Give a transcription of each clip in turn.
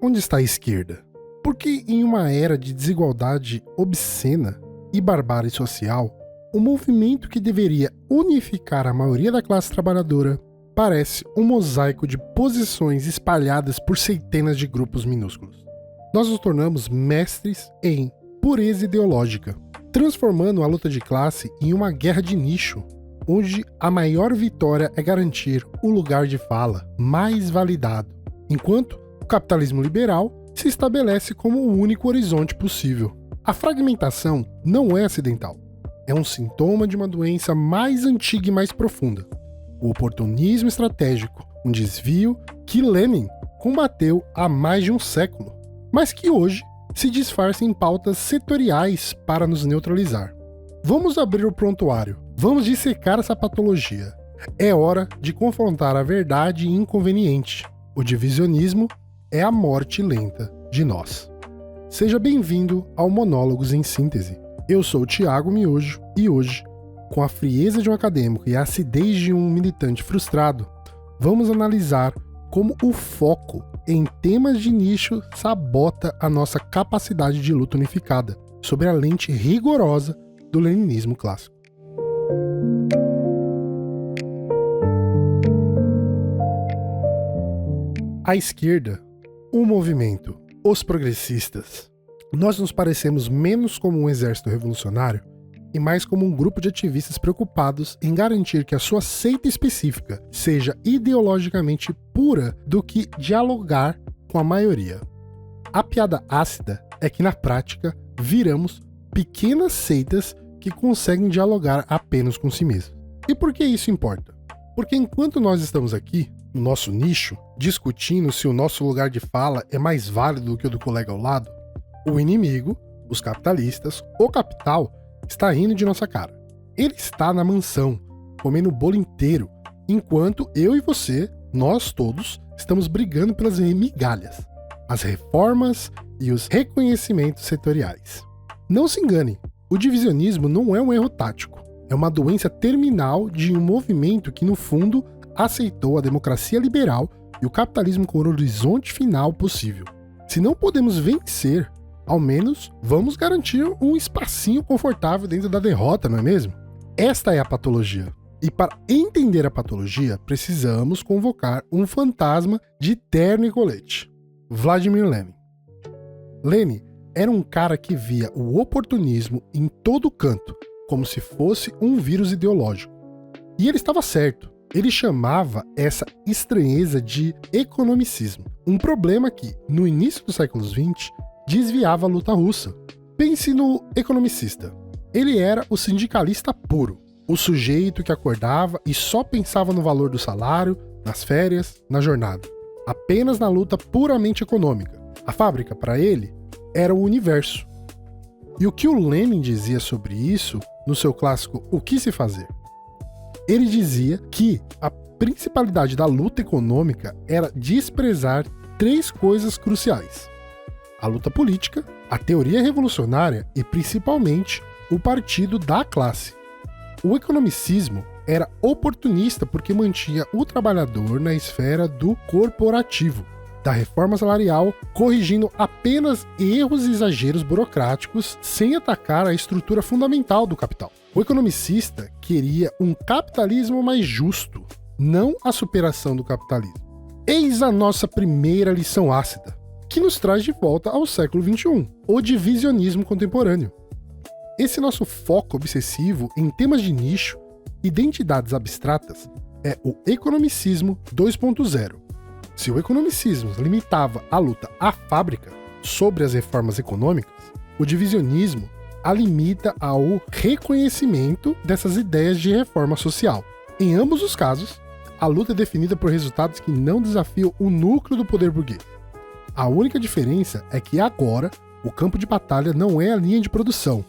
onde está a esquerda? Porque em uma era de desigualdade obscena e barbárie social, o movimento que deveria unificar a maioria da classe trabalhadora parece um mosaico de posições espalhadas por centenas de grupos minúsculos. Nós nos tornamos mestres em pureza ideológica, transformando a luta de classe em uma guerra de nicho, onde a maior vitória é garantir o lugar de fala mais validado, enquanto o capitalismo liberal se estabelece como o único horizonte possível. A fragmentação não é acidental, é um sintoma de uma doença mais antiga e mais profunda. O oportunismo estratégico, um desvio que Lenin combateu há mais de um século, mas que hoje se disfarça em pautas setoriais para nos neutralizar. Vamos abrir o prontuário, vamos dissecar essa patologia. É hora de confrontar a verdade inconveniente. O divisionismo é a morte lenta de nós. Seja bem-vindo ao Monólogos em Síntese. Eu sou o Thiago Miojo e hoje, com a frieza de um acadêmico e a acidez de um militante frustrado, vamos analisar como o foco em temas de nicho sabota a nossa capacidade de luta unificada, sob a lente rigorosa do leninismo clássico. A esquerda, o movimento, os progressistas. Nós nos parecemos menos como um exército revolucionário e mais como um grupo de ativistas preocupados em garantir que a sua seita específica seja ideologicamente pura do que dialogar com a maioria. A piada ácida é que, na prática, viramos pequenas seitas que conseguem dialogar apenas com si mesmas. E por que isso importa? Porque enquanto nós estamos aqui, no nosso nicho, discutindo se o nosso lugar de fala é mais válido do que o do colega ao lado, o inimigo, os capitalistas, o capital, está rindo de nossa cara. Ele está na mansão, comendo o bolo inteiro, enquanto eu e você, nós todos, estamos brigando pelas migalhas, as reformas e os reconhecimentos setoriais. Não se engane, o divisionismo não é um erro tático, é uma doença terminal de um movimento que, no fundo, aceitou a democracia liberal e o capitalismo com o horizonte final possível. Se não podemos vencer, ao menos vamos garantir um espacinho confortável dentro da derrota, não é mesmo? Esta é a patologia. E para entender a patologia, precisamos convocar um fantasma de terno e colete. Vladimir Lenin. Lenin era um cara que via o oportunismo em todo canto, como se fosse um vírus ideológico. E ele estava certo. Ele chamava essa estranheza de economicismo. Um problema que, no início do século XX, desviava a luta russa. Pense no economicista. Ele era o sindicalista puro, o sujeito que acordava e só pensava no valor do salário, nas férias, na jornada. Apenas na luta puramente econômica. A fábrica, para ele, era o universo. E o que o Lenin dizia sobre isso no seu clássico O que se fazer? Ele dizia que a principalidade da luta econômica era desprezar três coisas cruciais: a luta política, a teoria revolucionária e, principalmente, o partido da classe. O economicismo era oportunista porque mantinha o trabalhador na esfera do corporativo, da reforma salarial, corrigindo apenas erros e exageros burocráticos sem atacar a estrutura fundamental do capital. O economicista queria um capitalismo mais justo, não a superação do capitalismo. Eis a nossa primeira lição ácida, que nos traz de volta ao século XXI, o divisionismo contemporâneo. Esse nosso foco obsessivo em temas de nicho, identidades abstratas, é o economicismo 2.0. Se o economicismo limitava a luta à fábrica sobre as reformas econômicas, o divisionismo a limita ao reconhecimento dessas ideias de reforma social. Em ambos os casos, a luta é definida por resultados que não desafiam o núcleo do poder burguês. A única diferença é que agora o campo de batalha não é a linha de produção,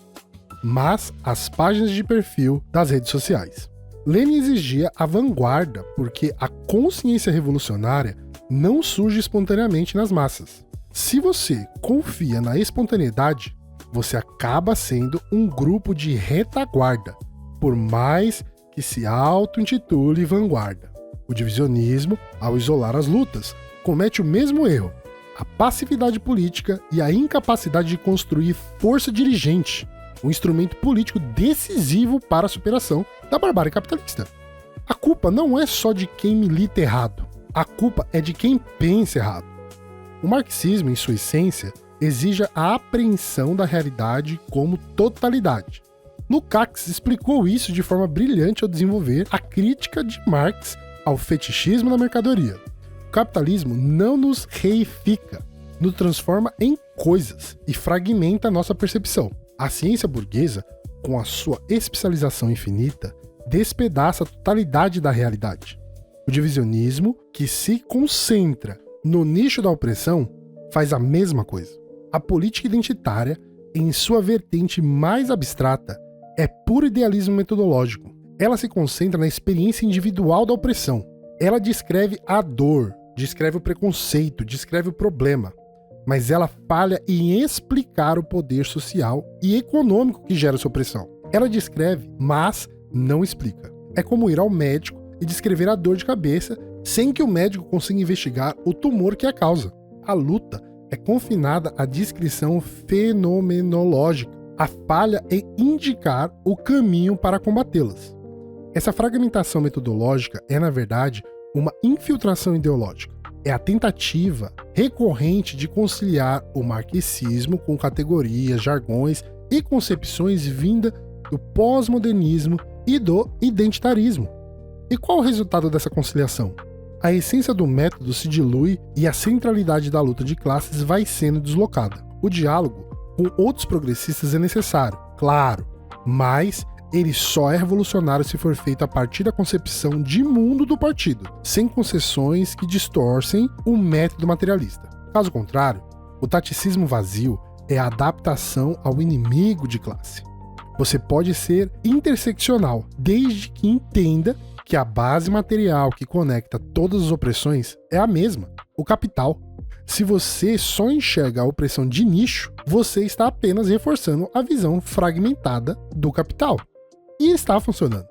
mas as páginas de perfil das redes sociais. Lenin exigia a vanguarda porque a consciência revolucionária não surge espontaneamente nas massas. Se você confia na espontaneidade, você acaba sendo um grupo de retaguarda, por mais que se auto-intitule vanguarda. O divisionismo, ao isolar as lutas, comete o mesmo erro, a passividade política e a incapacidade de construir força dirigente, um instrumento político decisivo para a superação da barbárie capitalista. A culpa não é só de quem milita errado, a culpa é de quem pensa errado. O marxismo, em sua essência, exige a apreensão da realidade como totalidade. Lukács explicou isso de forma brilhante ao desenvolver a crítica de Marx ao fetichismo da mercadoria. O capitalismo não nos reifica, nos transforma em coisas e fragmenta a nossa percepção. A ciência burguesa, com a sua especialização infinita, despedaça a totalidade da realidade. O divisionismo, que se concentra no nicho da opressão, faz a mesma coisa. A política identitária, em sua vertente mais abstrata, é puro idealismo metodológico. Ela se concentra na experiência individual da opressão. Ela descreve a dor, descreve o preconceito, descreve o problema. Mas ela falha em explicar o poder social e econômico que gera essa opressão. Ela descreve, mas não explica. É como ir ao médico e descrever a dor de cabeça sem que o médico consiga investigar o tumor que é a causa. A luta é confinada à descrição fenomenológica. A falha em indicar o caminho para combatê-las. Essa fragmentação metodológica é, na verdade, uma infiltração ideológica. É a tentativa recorrente de conciliar o marxismo com categorias, jargões e concepções vinda do pós-modernismo e do identitarismo. E qual o resultado dessa conciliação? A essência do método se dilui e a centralidade da luta de classes vai sendo deslocada. O diálogo com outros progressistas é necessário, claro, mas ele só é revolucionário se for feito a partir da concepção de mundo do partido, sem concessões que distorcem o método materialista. Caso contrário, o taticismo vazio é a adaptação ao inimigo de classe. Você pode ser interseccional, desde que entenda que a base material que conecta todas as opressões é a mesma, o capital. Se você só enxerga a opressão de nicho, você está apenas reforçando a visão fragmentada do capital. E está funcionando.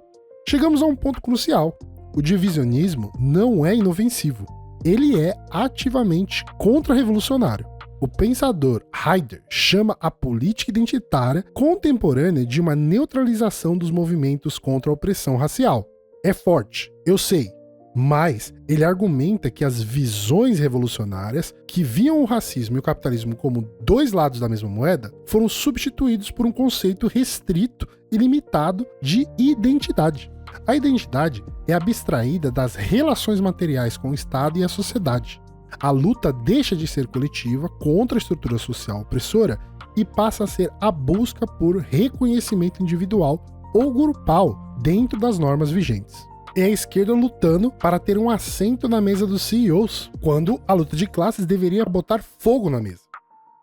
Chegamos a um ponto crucial. O divisionismo não é inofensivo. Ele é ativamente contra-revolucionário. O pensador Heidegger chama a política identitária contemporânea de uma neutralização dos movimentos contra a opressão racial. É forte, eu sei. Mas ele argumenta que as visões revolucionárias, que viam o racismo e o capitalismo como dois lados da mesma moeda, foram substituídos por um conceito restrito e limitado de identidade. A identidade é abstraída das relações materiais com o Estado e a sociedade. A luta deixa de ser coletiva contra a estrutura social opressora e passa a ser a busca por reconhecimento individual ou grupal dentro das normas vigentes. É a esquerda lutando para ter um assento na mesa dos CEOs, quando a luta de classes deveria botar fogo na mesa.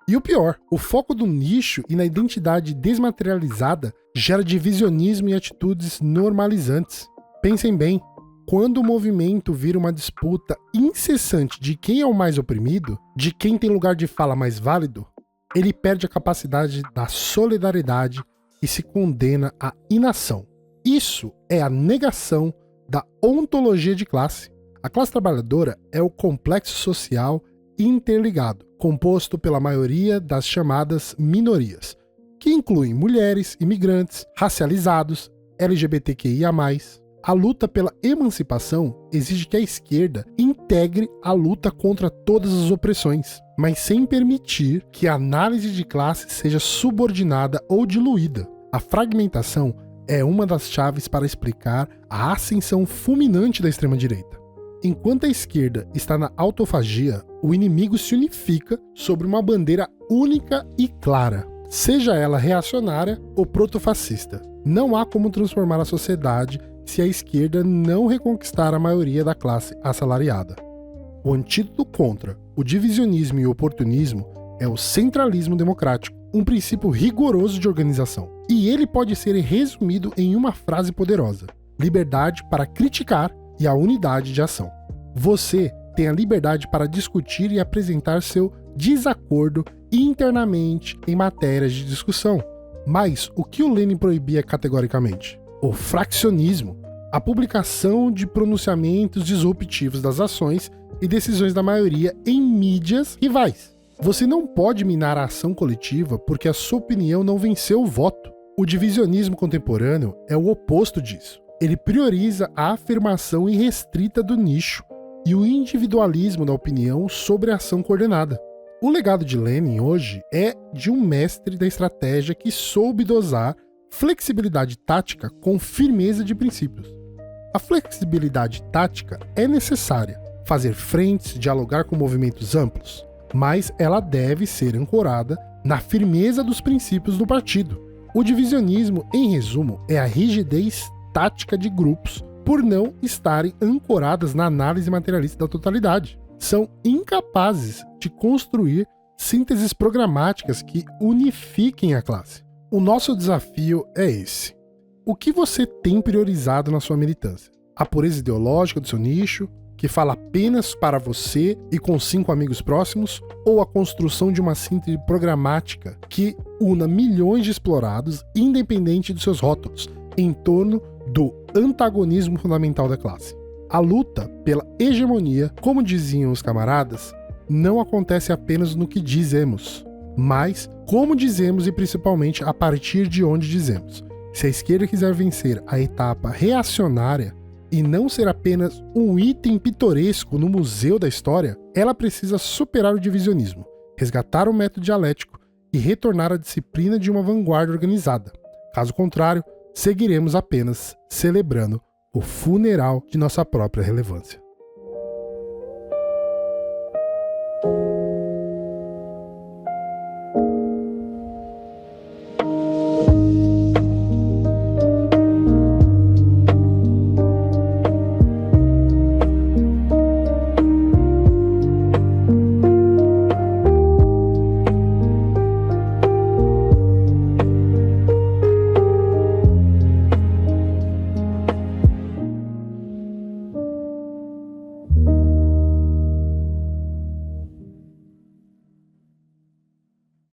E o pior, o foco do nicho e na identidade desmaterializada gera divisionismo e atitudes normalizantes. Pensem bem, quando o movimento vira uma disputa incessante de quem é o mais oprimido, de quem tem lugar de fala mais válido, ele perde a capacidade da solidariedade e se condena à inação. Isso é a negação da ontologia de classe. A classe trabalhadora é o complexo social interligado, composto pela maioria das chamadas minorias, que incluem mulheres, imigrantes, racializados, LGBTQIA+. A luta pela emancipação exige que a esquerda integre a luta contra todas as opressões, mas sem permitir que a análise de classe seja subordinada ou diluída. A fragmentação é uma das chaves para explicar a ascensão fulminante da extrema-direita. Enquanto a esquerda está na autofagia, o inimigo se unifica sobre uma bandeira única e clara, seja ela reacionária ou protofascista. Não há como transformar a sociedade se a esquerda não reconquistar a maioria da classe assalariada. O antídoto contra o divisionismo e o oportunismo é o centralismo democrático, um princípio rigoroso de organização. E ele pode ser resumido em uma frase poderosa: liberdade para criticar e a unidade de ação. Você tem a liberdade para discutir e apresentar seu desacordo internamente em matérias de discussão. Mas o que o Lenin proibia categoricamente? O fraccionismo. a publicação de pronunciamentos disruptivos das ações e decisões da maioria em mídias rivais. Você não pode minar a ação coletiva porque a sua opinião não venceu o voto. O divisionismo contemporâneo é o oposto disso. Ele prioriza a afirmação irrestrita do nicho e o individualismo da opinião sobre a ação coordenada. O legado de Lenin hoje é de um mestre da estratégia que soube dosar flexibilidade tática com firmeza de princípios. A flexibilidade tática é necessária, fazer frentes, dialogar com movimentos amplos, mas ela deve ser ancorada na firmeza dos princípios do partido. O divisionismo, em resumo, é a rigidez tática de grupos por não estarem ancoradas na análise materialista da totalidade. São incapazes de construir sínteses programáticas que unifiquem a classe. O nosso desafio é esse. O que você tem priorizado na sua militância? A pureza ideológica do seu nicho, que fala apenas para você e com 5 amigos próximos, ou a construção de uma síntese programática que una milhões de explorados, independente dos seus rótulos, em torno do antagonismo fundamental da classe? A luta pela hegemonia, como diziam os camaradas, não acontece apenas no que dizemos, mas como dizemos e principalmente a partir de onde dizemos. Se a esquerda quiser vencer a etapa reacionária e não ser apenas um item pitoresco no museu da história, ela precisa superar o divisionismo, resgatar o método dialético e retornar à disciplina de uma vanguarda organizada. Caso contrário, seguiremos apenas celebrando o funeral de nossa própria relevância.